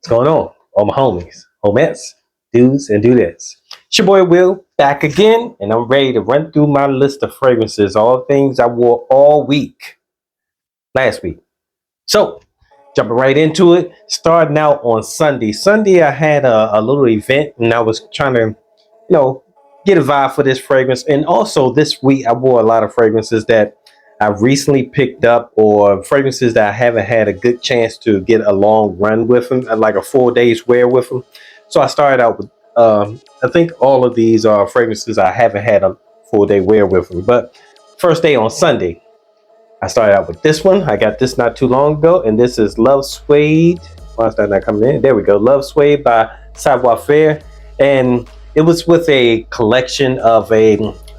What's going on? All my homies, homies, dudes, and dudettes. It's your boy Will back again, and I'm ready to run through my list of fragrances, all things I wore all week, last week. So, jumping right into it, starting out on Sunday. Sunday, I had a little event, and I was trying to, get a vibe for this fragrance. And also, this week, I wore a lot of fragrances that I've recently picked up, or fragrances that I haven't had a good chance to get a long run with them, like a 4 days wear with them. So I started out with, I think all of these are fragrances I haven't had a 4 day wear with them. But first day on Sunday, I started out with this one. I got this not too long ago, and this is Love Suede. Why is that not coming in? There we go. Love Suede by Savoir Faire. And it was with a collection of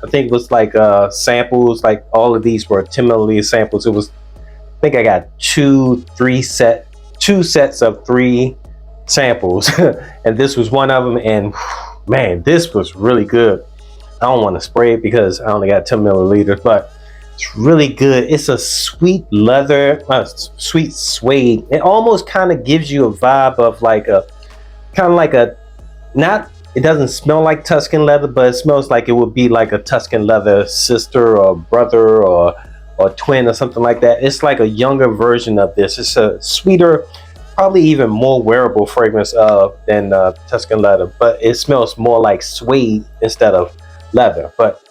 I think it was like samples. Like all of these were 10 milliliter samples. It was, I think I got two sets of three samples, and this was one of them. And man, this was really good. I don't want to spray it because I only got 10 milliliters, but it's really good. It's a sweet leather, sweet suede. It almost kind of gives you a vibe of like a, kind of like a, not, it doesn't smell like Tuscan leather, but it smells like it would be like a Tuscan leather sister or brother or twin or something like that. It's like a younger version of this. It's a sweeter, probably even more wearable fragrance than Tuscan leather, but it smells more like suede instead of leather. But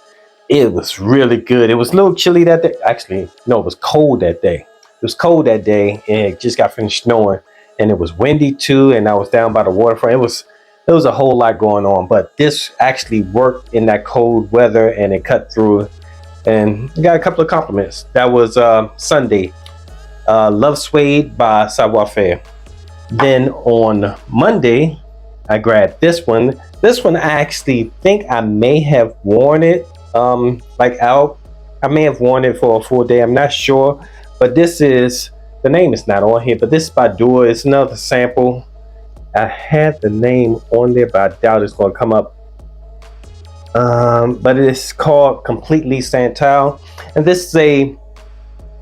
it was really good. It was a little chilly that day. Actually, no, it was cold that day. It was cold that day, and it just got finished snowing, and it was windy too. And I was down by the waterfront. It was a whole lot going on, but this actually worked in that cold weather, and it cut through. And I got a couple of compliments. That was Sunday. Love Suede by Savoir Faire. Then on Monday, I grabbed this one. This one, I actually think I may have worn it. I may have worn it for a full day. I'm not sure, but this is, the name is not on here, but this is by Dior. It's another sample. I had the name on there, but I doubt it's going to come up. But it's called Completely Santal, and this is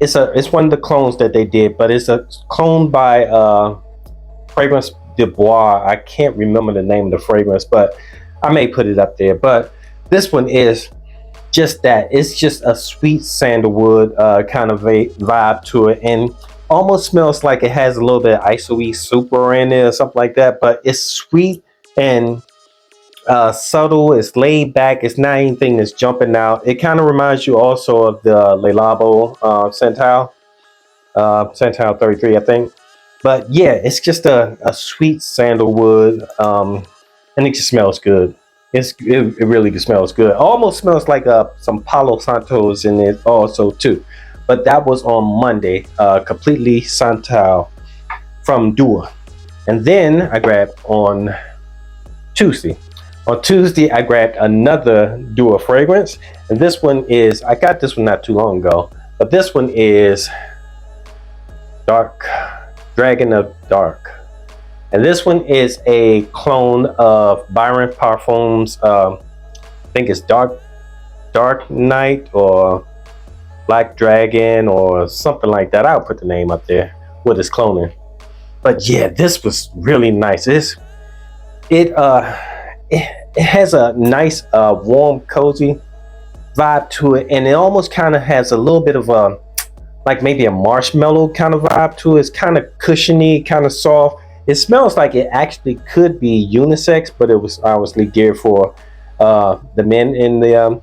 it's one of the clones that they did, but it's a clone by Fragrance de Bois. I can't remember the name of the fragrance, but I may put it up there. But this one is just that. It's just a sweet sandalwood kind of a vibe to it, and almost smells like it has a little bit of ISOE super in it or something like that. But it's sweet and subtle. It's laid back. It's not anything that's jumping out. It kind of reminds you also of the Le Labo Santal 33, I think. But yeah, it's just a sweet sandalwood, and it just smells good. It really smells good. Almost smells like some Palo Santos in it also too. But that was on Monday, Completely Santal from Dior. And then I grabbed on Tuesday. On Tuesday, I grabbed another Dior fragrance. And this one is, I got this one not too long ago, but this one is Dragon of Dark. And this one is a clone of Byron Parfums. I think it's Dark Knight or Black Dragon or something like that. I'll put the name up there with its cloning. But yeah, this was really nice. It has a nice warm, cozy vibe to it, and it almost kind of has a little bit of a, like maybe a marshmallow kind of vibe to it. It's kind of cushiony, kind of soft. It smells like it actually could be unisex, but it was obviously geared for the men in the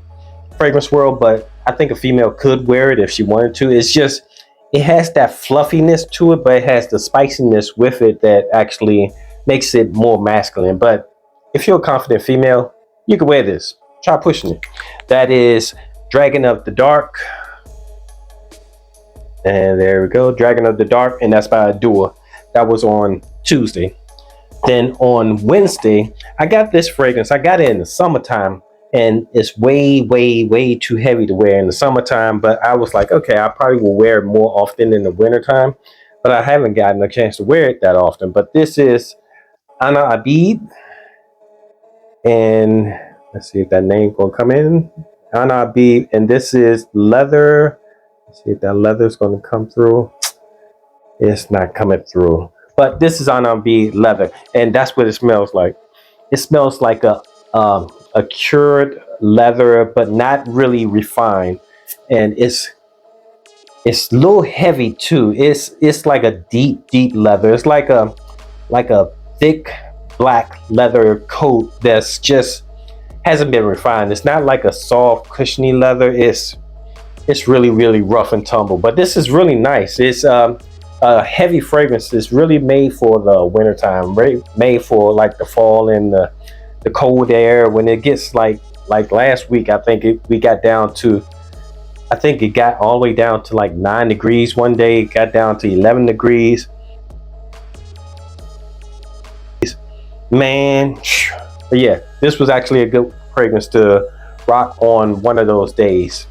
fragrance world. But I think a female could wear it if she wanted to. It's just, it has that fluffiness to it, but it has the spiciness with it that actually makes it more masculine. But if you're a confident female, you can wear this. Try pushing it. That is Dragon of the Dark. And there we go, Dragon of the Dark, and that's by Dior. That was on Tuesday. Then on Wednesday, I got this fragrance. I got it in the summertime, and it's way too heavy to wear in the summertime. But I was like, okay, I probably will wear it more often in the wintertime, but I haven't gotten a chance to wear it that often. But this is Anna Abid, and let's see if that name gonna come in. Anna Abid, and this is leather. Let's see if that leather is gonna come through. It's not coming through. but this is R&B leather, and that's what it smells like. It smells like a cured leather, but not really refined, and it's a little heavy too. It's like a deep leather. It's like a thick black leather coat that's just hasn't been refined. It's not like a soft cushiony leather. It's really rough and tumble. But this is really nice. It's a heavy fragrance. It's really made for the wintertime. Made for like the fall and the cold air. When it gets like last week, I think we got down to. I think it got all the way down to like 9 degrees one day. It got down to 11 degrees. Man, but yeah, this was actually a good fragrance to rock on one of those days,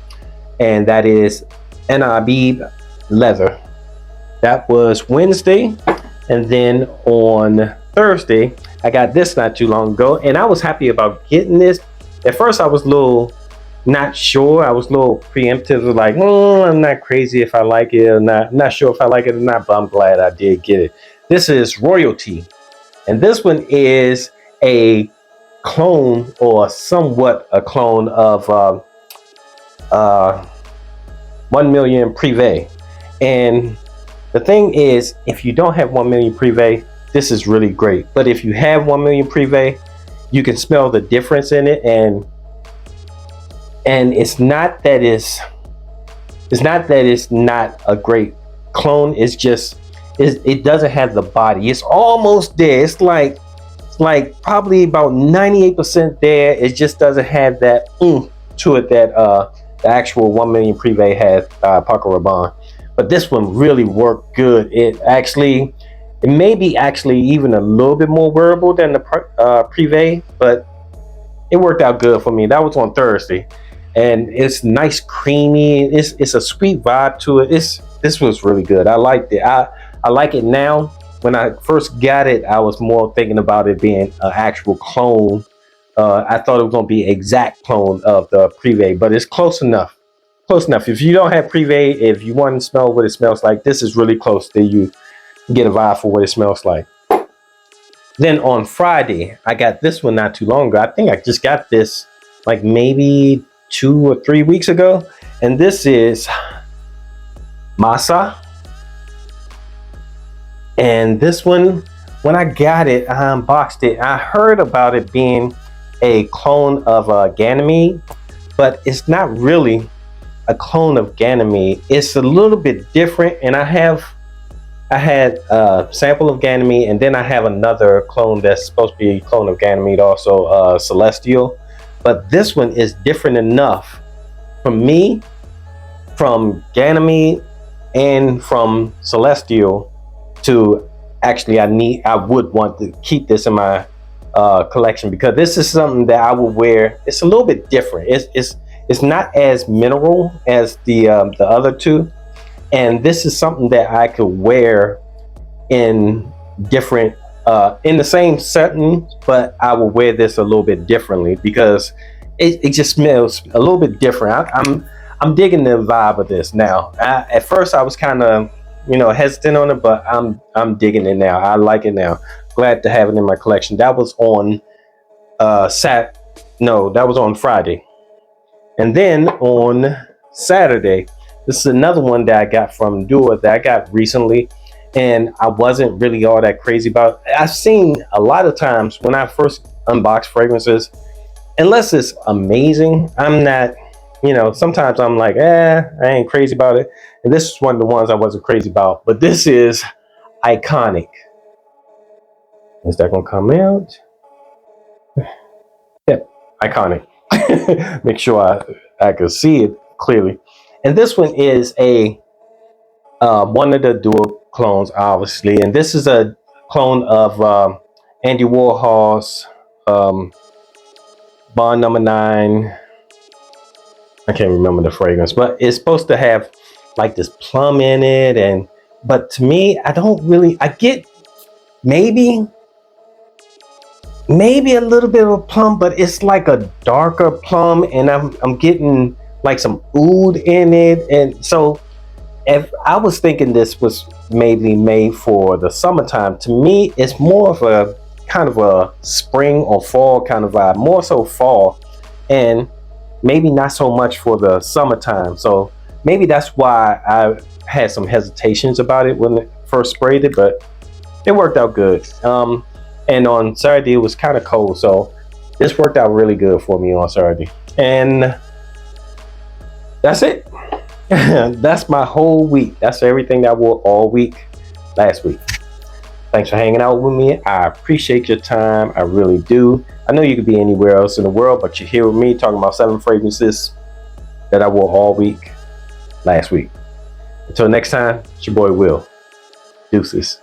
and that is Anabib leather. That was Wednesday, and then on Thursday I got this not too long ago, and I was happy about getting this. At first I was a little not sure. I was a little preemptive, like I'm not crazy if I like it or not. I'm not sure if I like it or not, but I'm glad I did get it. This is Royalty, and this one is a clone, or somewhat a clone of 1 million Privé. And the thing is, if you don't have 1 million Privé, this is really great. But if you have 1 million Privé, you can smell the difference in it, and it's not that it's not a great clone. It's just it doesn't have the body. It's almost there. It's like probably about 98% there. It just doesn't have that to it that the actual 1 million Privé has, Paco Rabanne. But this one really worked good. It may be actually even a little bit more wearable than the Privé, but it worked out good for me. That was on Thursday, and it's nice, creamy. It's a sweet vibe to it. This was really good. I liked it. I like it now. When I first got it, I was more thinking about it being an actual clone. I thought it was going to be an exact clone of the Privé, but it's close enough. Close enough. If you don't have Privé, if you want to smell what it smells like, this is really close to you. Get a vibe for what it smells like. Then on Friday, I got this one not too long ago. I think I just got this like maybe 2 or 3 weeks ago. And this is Masa. And this one, when I got it, I unboxed it. I heard about it being a clone of Ganymede, but it's not really a clone of Ganymede. It's a little bit different, and I had a sample of Ganymede, and then I have another clone that's supposed to be a clone of Ganymede, also Celestial. But this one is different enough for me, from Ganymede and from Celestial, to actually I would want to keep this in my collection, because this is something that I would wear. It's a little bit different. It's not as mineral as the other two, and this is something that I could wear in different in the same setting, but I will wear this a little bit differently because it just smells a little bit different. I'm digging the vibe of this now. At first I was kind of hesitant on it, but I'm digging it now. I like it now. Glad to have it in my collection. That was on that was on Friday. And then on Saturday, this is another one that I got from Dua that I got recently, and I wasn't really all that crazy about. I've seen a lot of times when I first unbox fragrances, unless it's amazing, I'm not, sometimes I'm like, I ain't crazy about it. And this is one of the ones I wasn't crazy about. But this is Iconic. Is that gonna come out? Yep, Iconic. Make sure I can see it clearly. And this one is a one of the dual clones, obviously. And this is a clone of Andy Warhol's Bond Number 9. I can't remember the fragrance, but it's supposed to have like this plum in it, but to me, I get maybe a little bit of a plum, but it's like a darker plum, and I'm getting like some oud in it, and so if I was thinking this was maybe made for the summertime, to me, it's more of a kind of a spring or fall kind of vibe, more so fall, and maybe not so much for the summertime. So maybe that's why I had some hesitations about it when I first sprayed it, but it worked out good. And on Saturday, it was kind of cold, so this worked out really good for me on Saturday. And that's it. That's my whole week. That's everything that I wore all week last week. Thanks for hanging out with me. I appreciate your time. I really do. I know you could be anywhere else in the world, but you're here with me talking about 7 fragrances that I wore all week last week. Until next time, it's your boy Will. Deuces.